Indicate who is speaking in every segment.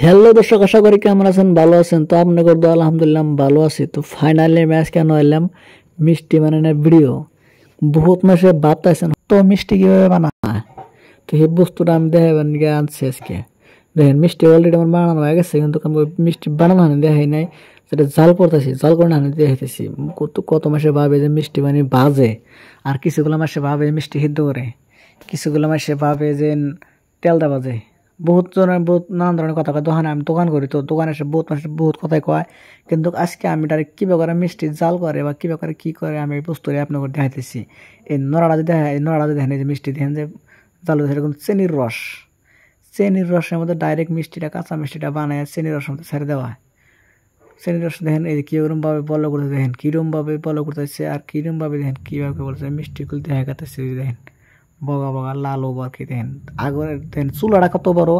Speaker 1: Hello দর্শক, আশা করি কেমন আছেন, ভালো আছেন। তো আপনাদের দোয়া আলহামদুলিল্লাহ আমি ভালো আছি। তো ফাইনালি ম্যাচ কেন এলাম মিষ্টি বানানোর ভিডিও। বহুত মাসে ভাবতেছেন তো মিষ্টি কিভাবে বানায়, তো এই বস্তুটা আমি দেখাবেন গিয়ে আনছি আজকে। দেখেন মিষ্টি অলরেডি আমার বানানো হয়ে গেছে, কিন্তু আমি মিষ্টি বানানো হানি দেখাই নাই, সেটা জাল করতেছি, জাল করে হানি দেখাইতেছি। কত মাসে ভাবে যে মিষ্টি বানিয়ে বাজে, আর কিছুগুলো মাসে ভাবে মিষ্টি সিদ্ধ করে, কিছুগুলো মাসে ভাবে যে তেলটা বাজে। বহুত জনের বহুত নানান ধরনের কথা কয়। দোকানে আমি দোকান করি, তো দোকানে এসে বহুত মানুষ বহুত কথাই কয়, কিন্তু আজকে আমি ডাইরেক্ট কীভাবে করে মিষ্টি জাল করে বা কীভাবে করে কী করে আমি এই বস্তুটা আপনাকে দেখাইতেছি। এই নড়াটা যদি দেখেন, এই নড়াটা দেখেন, এই যে মিষ্টি দেখেন যে জাল সেরকম চেনির রস, চেনির রসের মধ্যে ডাইরেক্ট মিষ্টিটা কাঁচা মিষ্টিটা বানায় চেনির রসের মধ্যে ছেড়ে দেওয়া হয়। চেনির রস দেখেন এই কীরকমভাবে বলো করতে, দেখেন কীরকমভাবে বলো করতেছে, আর কীরকমভাবে দেখেন কীভাবে বলছে মিষ্টিগুলো দেখা গেছে। দেখেন বগা বগা লাল ওভার কি দেখেন আগের দেখেন চুলাটা কত বড়,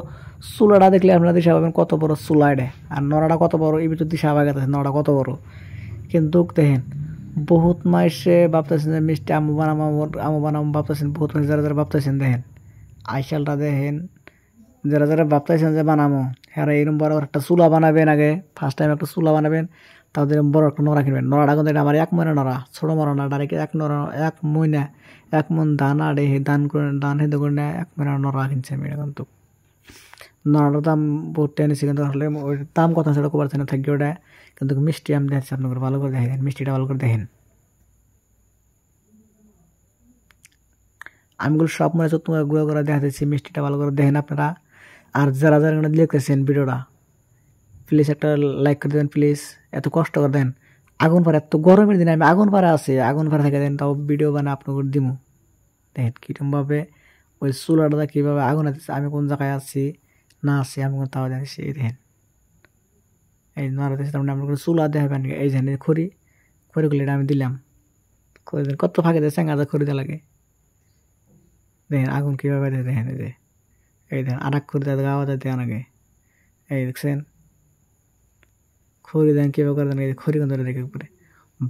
Speaker 1: চুলাটা দেখলে আপনারা দিশা পাবেন কত বড় চুলা এটা, আর নড়াটা কত বড় এই ভিতর দিশা পাওয়া গেছে নড়া কত বড়। কিন্তু দেখেন বহুত মাসে ভাবতেছেন যে মিষ্টি আমু বানাবো ভাবতেছেন, বহুত মাসে যারা যারা ভাবতেছেন দেখেন আইসালটা দেখেন, যারা যারা ভাবতেছেন যে বানাবো হ্যাঁ এরকম বড় একটা চুলা বানাবেন। আগে ফার্স্ট টাইম একটা চুলা বানাবেন, তাদের বড় একটা নড়া কিনবেন। নড়াটা কিন্তু এটা আমার এক মনে নড়া, ছোটো মরা না, ডাইরেক্ট এক নড়া, এক মইনা এক মন ধান আড়ে ধান করে ধান হেঁদে করে এক মনে নড়া কিনছে আমি। এটা কিন্তু নড়াটার দাম বহুত টেনেছি, কিন্তু আসলে ওই দাম কথা সেটা কবার না থাকি ওটা। কিন্তু মিষ্টি আমি দেখছি আপনাকে ভালো করে দেখেন, মিষ্টিটা ভালো করে দেখেন। আমিগুলো সব মনে হচ্ছে তোমার গুঁড়ো করে দেখাতেছি, মিষ্টিটা ভালো করে দেখেন আপনারা। আর যারা যারা দেখতেছেন ভিডিওটা প্লিজ একটা লাইক করে দেবেন প্লিজ, এত কষ্ট করে দেন। আগুন পাড়া, এত গরমের দিনে আমি আগুন পাড়া আছি, আগুন পাড়া থেকে দেন তাও ভিডিও বানা আপনাকে দিমু। দেখেন কীরকমভাবে ওই চুলাটা কীভাবে আগুন আছে, আমি কোন জায়গায় আছি না আছি আমি তাও জানিছি। এই দেখেন এই নড়াতেছি, তার মানে আমরা কোনো চুলা দেখাবেন। এই জানি খড়ি, খড়িগুলো এটা আমি দিলাম, খড়ি দেন কত ফাঁকে দিয়ে চেঙ্গা খড়ি দেওয়া লাগে। দেখেন আগুন কীভাবে দেয়, দেখেন এই যে এই দেখেন আর এক খড়ি দেওয়া গাওয়া দেওয়া লাগে। এই দেখছেন খড়ি দেন কীভাবে করে দেন, এই খড়ি কিন্তু দেখে উপরে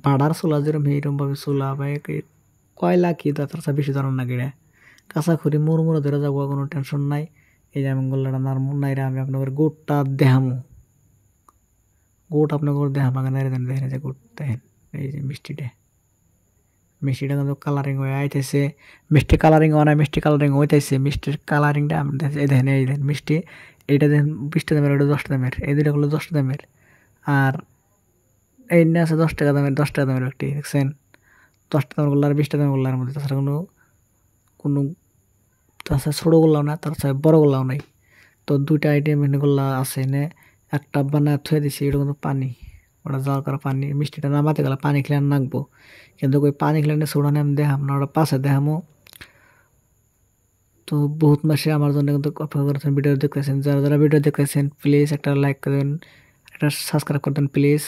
Speaker 1: বাড়ার চুলা যেরকম এইরকমভাবে চুলা বা কয়লা কি তার বেশি ধরনের না গেড়ে কাঁচা খড়ি মুড়মুড়ো ধরে যাবো, কোনো টেনশন নাই। এই যে আমি গোল্লাটা নাড়মু নাইরা আমি আপনাদের গোটটা দেখামু, গোট আপনাদের দেখাম আগে নাইরে দেন। দেখেন যে গোট দেখেন, এই যে মিষ্টিটা, মিষ্টিটা কিন্তু কালারিং হয়ে আইতেছে, মিষ্টি কালারিং হয় না, মিষ্টি কালারিং হইতেছে, মিষ্টির কালারিংটা আমি এই দেখেন, এই দেখেন মিষ্টি এইটা দেখেন 20টা দামের, ওটা 10টা দামের, এই দুইটা হলো 10টা দামের। আর এই নিয়ে আছে 10 টাকা দামের, 10 টাকা দামের একটি দেখছেন, 10টা দামের গোল্লা আর 20টা দামের গোল্লার মধ্যে, তাছাড়া কোনো কোনো তাছাড়া ছোটো গোল্লাও না, তার সাথে বড় গোল্লাও নাই। তো দুইটা আইটেম এনে গোল্লা আছে, এনে একটা বানায় থুয়ে দিছি, এটা কিন্তু পানি, ওটা জল করা পানি। মিষ্টিটা নামাতে গেলে পানি খেলে নাকবো, কিন্তু ওই পানি খেলে ছোড়া আমি দেখাম না, ওটা পাশে দেখামো। তো বহুত মাসে আমার জন্য কিন্তু অপেক্ষা করেছেন, ভিডিও দেখতেছেন। যারা যারা ভিডিও দেখতেছেন প্লিজ একটা লাইক করে দেবেন, একটা সাবস্ক্রাইব করে দেন প্লিজ।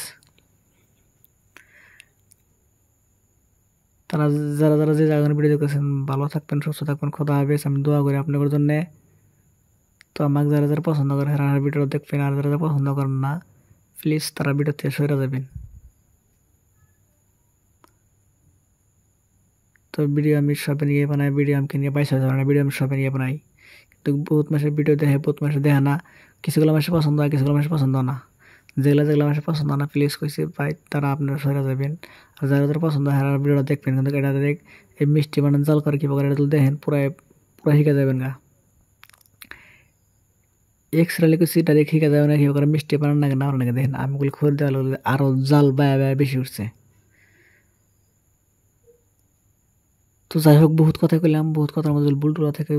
Speaker 1: তারা যারা যারা যে জায়গায় ভিডিও দেখতেছেন ভালো থাকবেন, সুস্থ থাকবেন, খোদা হাফেজ। আমি দোয়া করি আপনাদের জন্যে। তো আমাকে যারা যারা পছন্দ করে তারা ভিডিও দেখবেন, আর যারা যারা পছন্দ করেন না প্লিজ তারা ভিডিও থেকে সরে যাবেন। তো ভিডিও আমি সবে নিয়ে বানাই, ভিডিও আমি নিয়ে পয়সা যাবে না, ভিডিও আমি সবে নিয়ে বানাই, কিন্তু বহুত মাসের ভিডিও দেখে বহুত মাসে দেখে না। কিছুগুলো মাসে পছন্দ হয়, কিছুগুলো মাসে পছন্দ না। যেগুলো যেগুলো মাসে পছন্দ না প্লিজ কইছি ভাই তারা আপনারা সরে যাবেন। আর যারা যারা পছন্দ হয় তারা ভিডিওটা দেখবেন, কিন্তু এটা দেখ এই মিষ্টি বানান জাল করে কীভাবে এটা দেখেন পুরাই পুরা শিখে যাবেন গা। এক্সট্রা লিখেছি এটা দেখে শিখে যাবে না কীভাবে করে মিষ্টি বানান না না নাকি। দেখেন আমগুলো খড়ি দেওয়া লাগলে আরও জাল বায়া বায়া বেশি উঠছে। তো যাই হোক বহুত কথা কইলাম, বহুত কথার মধ্যে বুলটুলা থেকে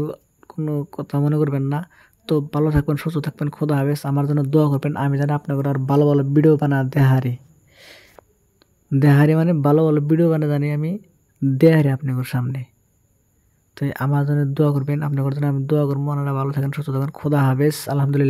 Speaker 1: কোনো কথা মনে করবেন না। তো ভালো থাকবেন, সুস্থ থাকবেন, খোদা হাফেজ। আমার জন্য দোয়া করবেন, আমি জানি আপনাদের আর ভালো ভালো ভিডিও বানা দেহারি দেহারি মানে ভালো ভালো ভিডিও বানা জানি আমি দেহারি আপনাদের সামনে। তো আমার জন্য দোয়া করবেন, আপনাদের জন্য আমি দোয়া করবো। আপনারা ভালো থাকেন, সুস্থ থাকেন, খোদা হাফেজ, আলহামদুলিল্লাহ।